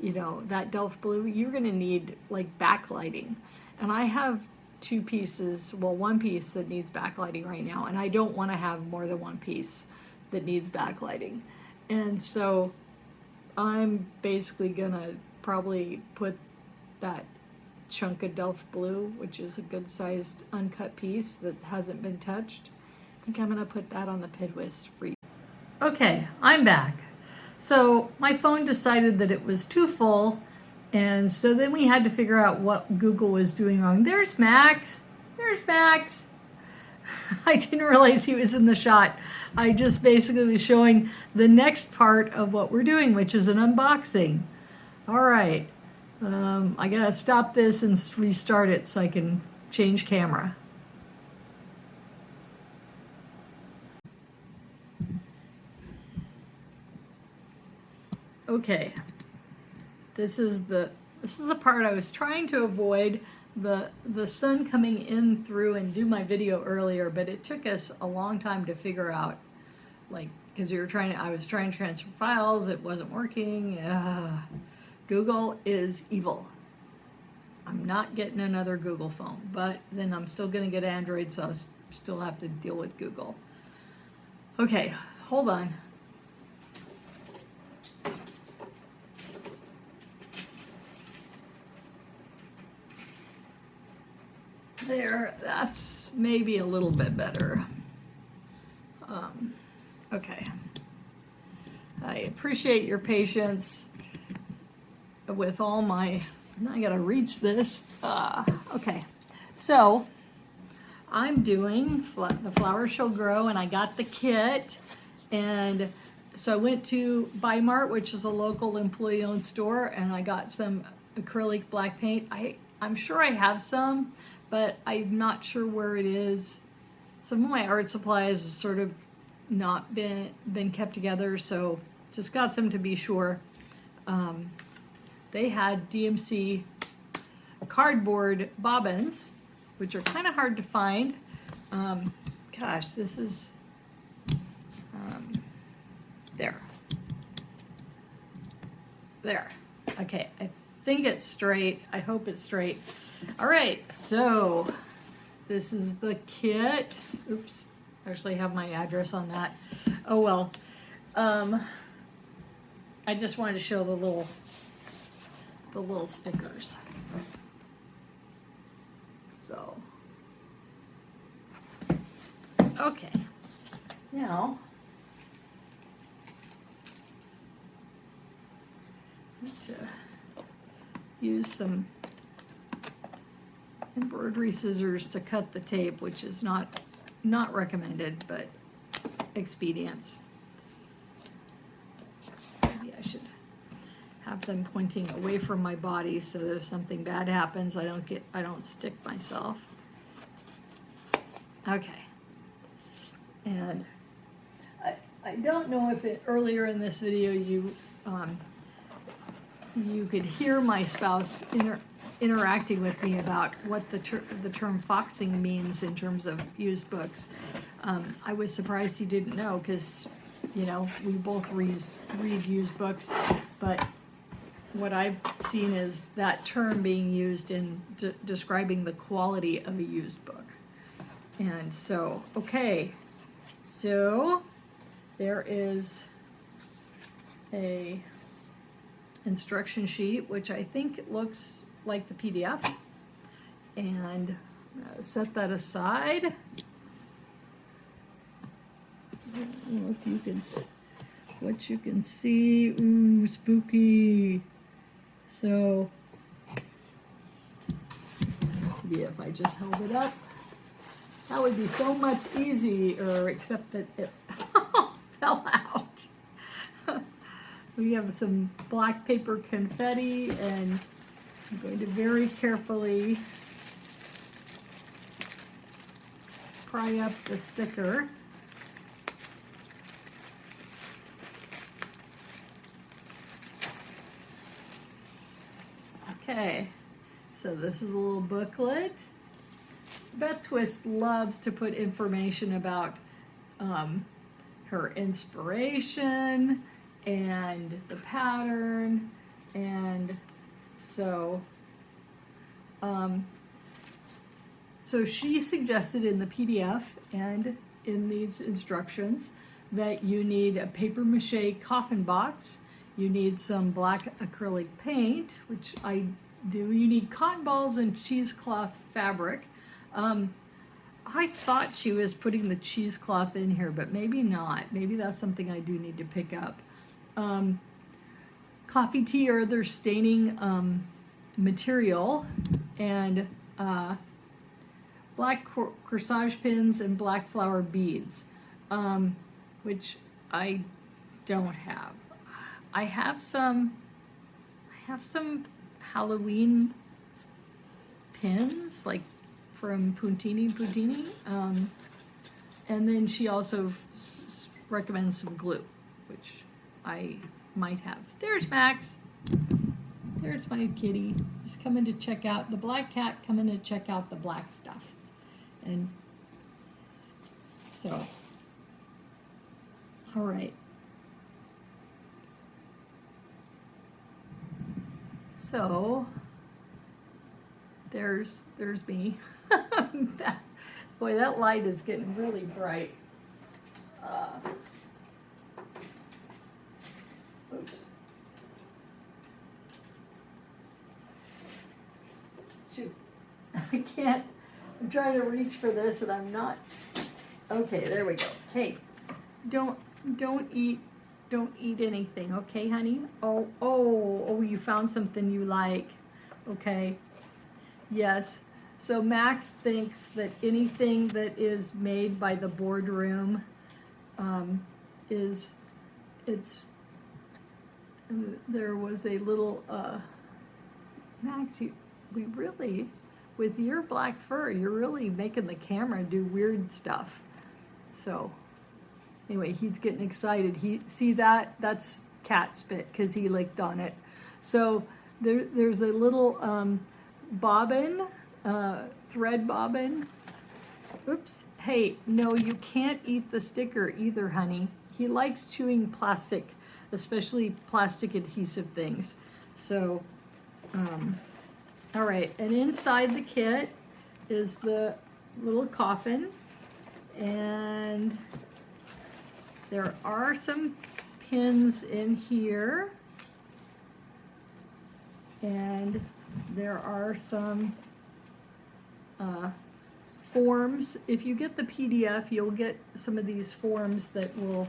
you know, that Delft Blue, you're going to need like backlighting. And I have two pieces, well, one piece that needs backlighting right now, and I don't want to have more than one piece that needs backlighting. And so I'm basically gonna probably put that chunk of Delft Blue, which is a good sized uncut piece that hasn't been touched. I think I'm gonna put that on the PNWSS free. Okay, I'm back. So my phone decided that it was too full, and so then we had to figure out what Google was doing wrong. There's Max. There's Max. I didn't realize he was in the shot. I just basically was showing the next part of what we're doing, which is an unboxing. All right. I gotta stop this and restart it so I can change camera. Okay. This is the part I was trying to avoid. The sun coming in through and do my video earlier, but it took us a long time to figure out, like, because I was trying to transfer files, it wasn't working. Google is evil. I'm not getting another Google phone, but then I'm still gonna get Android, so I'll still have to deal with Google. Okay, hold on. There, that's maybe a little bit better. Okay. I appreciate your patience with all my, I gotta reach this. Okay, so I'm doing The Flower Shall Grow, and I got the kit, and so I went to Buy Mart, which is a local employee-owned store, and I got some acrylic black paint. I'm sure I have some, but I'm not sure where it is. Some of my art supplies have sort of not been kept together, so just got some to be sure. They had DMC cardboard bobbins, which are kind of hard to find. Gosh, this is, there. There. Okay, I think it's straight. I hope it's straight. All right, so this is the kit. Oops, I actually have my address on that. Oh well. I just wanted to show the little stickers. So, okay. Now, I need to use some embroidery scissors to cut the tape, which is not recommended, but expedience. Maybe I should have them pointing away from my body so that if something bad happens, I don't stick myself. Okay. And I don't know if earlier in this video you could hear my spouse interacting with me about what the term foxing means in terms of used books. I was surprised he didn't know, because, you know, we both read used books, but what I've seen is that term being used in describing the quality of a used book. And so, okay, so there is a instruction sheet, which I think looks like the PDF, and set that aside. I don't know if you can, what you can see. Ooh, spooky. So, maybe if I just held it up, that would be so much easier, except that it fell out. We have some black paper confetti, and I'm going to very carefully pry up the sticker. Okay, so this is a little booklet. Beth Twist loves to put information about her inspiration and the pattern, and so so she suggested in the PDF and in these instructions that you need a paper mache coffin box, you need some black acrylic paint, which I do, you need cotton balls and cheesecloth fabric. I thought she was putting the cheesecloth in here, but maybe not. Maybe that's something I do need to pick up. Coffee tea or other staining material, and black corsage pins and black flower beads, which I don't have. I have some Halloween pins, like from Puntini, and then she also recommends some glue, which I might have. There's Max. There's my kitty. He's coming to check out, the black cat coming to check out the black stuff. And so, all right. So, there's me. Boy, that light is getting really bright. Oops. Shoot. I can't. I'm trying to reach for this and I'm not. Okay, there we go. Hey, don't eat anything, okay, honey? Oh, you found something you like. Okay. Yes. So Max thinks that anything that is made by the boardroom there was a little Max, we really, with your black fur, you're really making the camera do weird stuff. So anyway, he's getting excited. See that's cat spit because he licked on it. So there's a little bobbin, thread bobbin. Oops. Hey, no, you can't eat the sticker either, honey. He likes chewing plastic, especially plastic adhesive things. So, all right. And inside the kit is the little coffin. And there are some pins in here. And there are some forms. If you get the PDF, you'll get some of these forms that will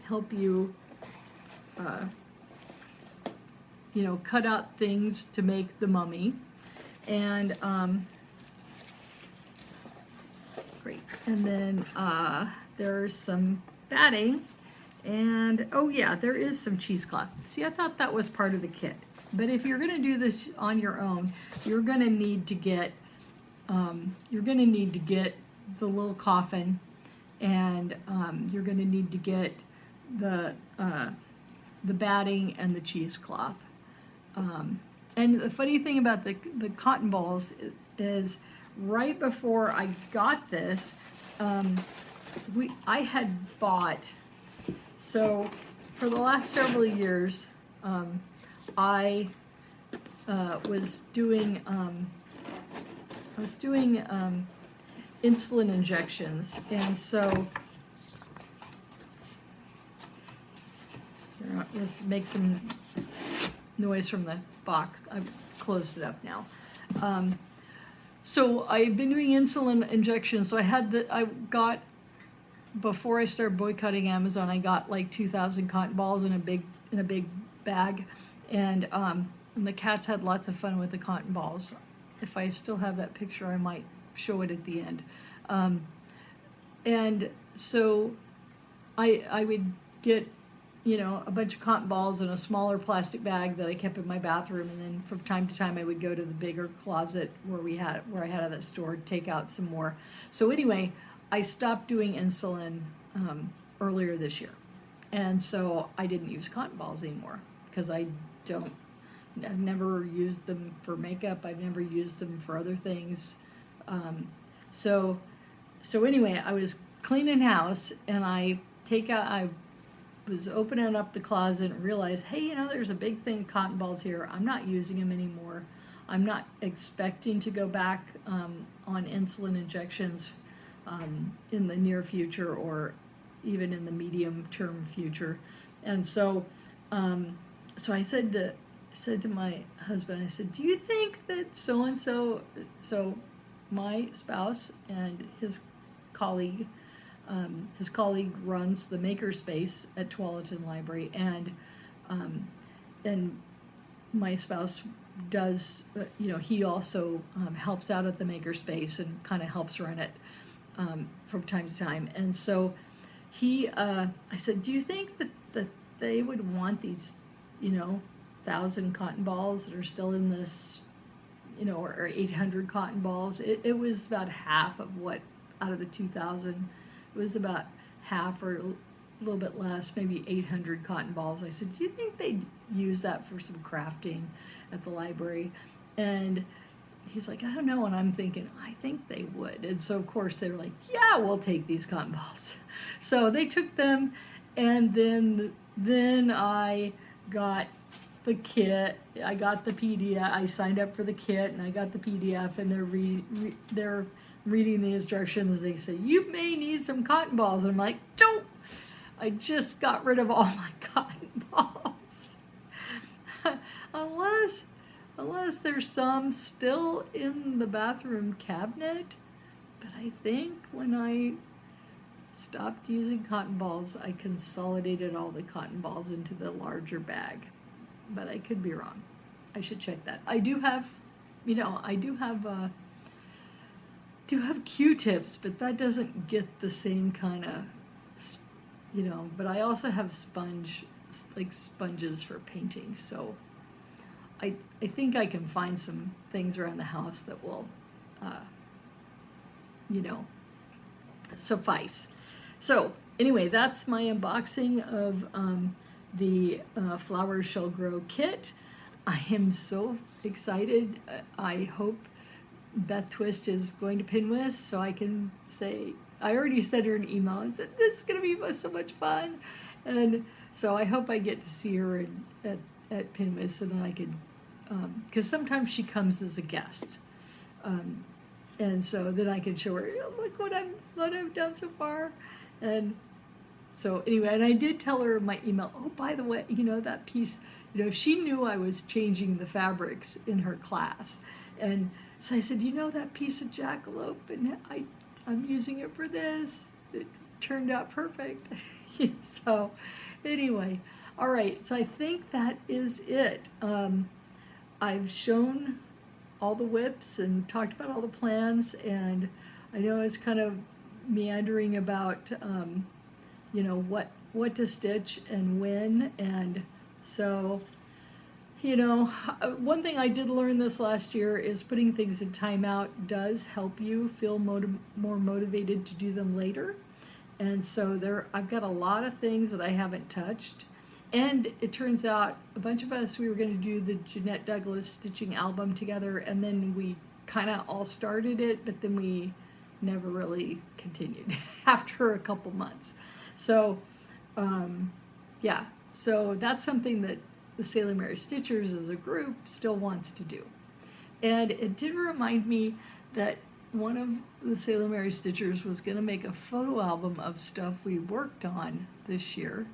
help you, cut out things to make the mummy. And great. And then there's some batting. And oh yeah, there is some cheesecloth. See, I thought that was part of the kit. But if you're going to do this on your own, you're going to need to get the little coffin, and you're going to need to get the batting and the cheesecloth. And the funny thing about the cotton balls is, right before I got this, I had bought. So for the last several years, I was doing insulin injections, and so let's make some noise from the box. I've closed it up now. So I've been doing insulin injections. So I got, before I started boycotting Amazon, I got like 2,000 cotton balls in a big bag, and the cats had lots of fun with the cotton balls. If I still have that picture, I might show it at the end. And so I would get you know, a bunch of cotton balls in a smaller plastic bag that I kept in my bathroom, and then from time to time I would go to the bigger closet where I had at the store to take out some more. So anyway, I stopped doing insulin earlier this year, and so I didn't use cotton balls anymore because I've never used them for makeup. I've never used them for other things. So anyway, I was cleaning house, and I was opening up the closet and realized, hey, you know, there's a big thing of cotton balls here. I'm not using them anymore. I'm not expecting to go back on insulin injections in the near future or even in the medium term future. And so I said to my husband, I said, do you think that so-and-so, so my spouse and his colleague runs the makerspace at Tualatin Library, and my spouse does, you know, he also helps out at the makerspace and kind of helps run it from time to time. And so I said, do you think that they would want these, you know, 1,000 cotton balls that are still in this, you know, or 800 cotton balls? It was about half of what, out of the 2,000, it was about half or a little bit less, maybe 800 cotton balls. I said, do you think they'd use that for some crafting at the library? And he's like, I don't know. And I'm thinking, I think they would. And so, of course, they were like, yeah, we'll take these cotton balls. So they took them, and then I got the kit. I got the PDF. I signed up for the kit, and I got the PDF, and they're reading the instructions. They say, you may need some cotton balls. And I'm like, don't. I just got rid of all my cotton balls. Unless there's some still in the bathroom cabinet. But I think when I stopped using cotton balls, I consolidated all the cotton balls into the larger bag. But I could be wrong. I should check that. I do have, you know, Q-tips, but that doesn't get the same kind of, you know, but I also have sponges for painting. So I think I can find some things around the house that will, you know, suffice. So anyway, that's my unboxing of the Flowers Shall Grow kit. I am so excited. I hope Beth Twist is going to PNWSS so I can say, I already sent her an email and said, this is going to be so much fun. And so I hope I get to see her at PNWSS, and then I could, because sometimes she comes as a guest. And so then I can show her, oh, look what I've done so far. And so anyway, and I did tell her in my email, oh, by the way, you know, that piece, you know, she knew I was changing the fabrics in her class. And so I said, you know, that piece of jackalope, and I'm using it for this. It turned out perfect. So anyway, all right, so I think that is it. I've shown all the whips and talked about all the plans, and I know it's kind of meandering about, you know, what to stitch and when, and so, you know, one thing I did learn this last year is putting things in timeout does help you feel more motivated to do them later. And so I've got a lot of things that I haven't touched. And it turns out a bunch of us, we were going to do the Jeanette Douglas stitching album together, and then we kind of all started it, but then we never really continued after a couple months. So, yeah, so that's something that the Sailor Mary Stitchers as a group still wants to do. And it did remind me that one of the Sailor Mary Stitchers was going to make a photo album of stuff we worked on this year.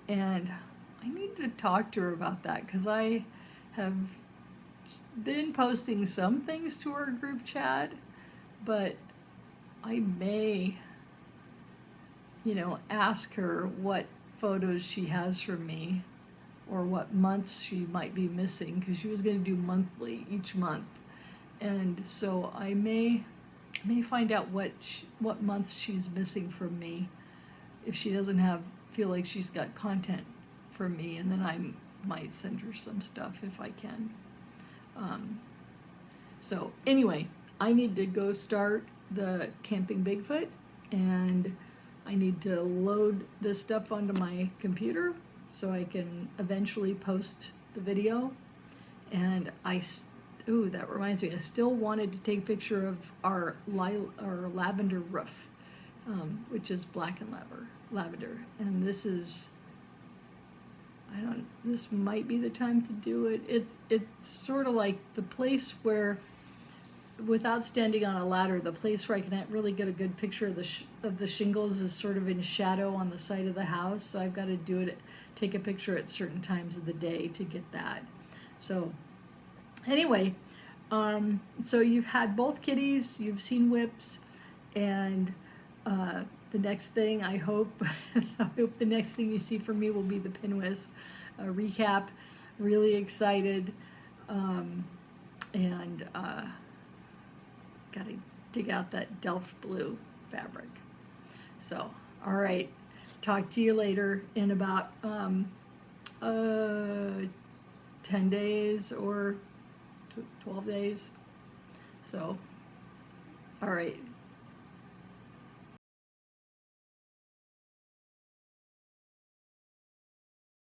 And I need to talk to her about that, because I have been posting some things to our group chat, but I may, you know, ask her what photos she has from me or what months she might be missing, because she was going to do monthly each month. And so I may find out what months she's missing from me, if she doesn't feel like she's got content for me, and then I might send her some stuff if I can. So anyway, I need to go start the Camping Bigfoot, and I need to load this stuff onto my computer so I can eventually post the video. And ooh, that reminds me, I still wanted to take a picture of our lavender roof, which is black and lavender. And this might be the time to do it. It's sort of like the place where, without standing on a ladder, the place where I can really get a good picture of the shingles is sort of in shadow on the side of the house. So I've got to take a picture at certain times of the day to get that. So anyway, so you've had both kitties, you've seen whips, and the next thing I hope the next thing you see from me will be the Pinwhist recap. Really excited, and gotta dig out that Delft blue fabric. So, all right, talk to you later in about 10 days or 12 days. So, all right,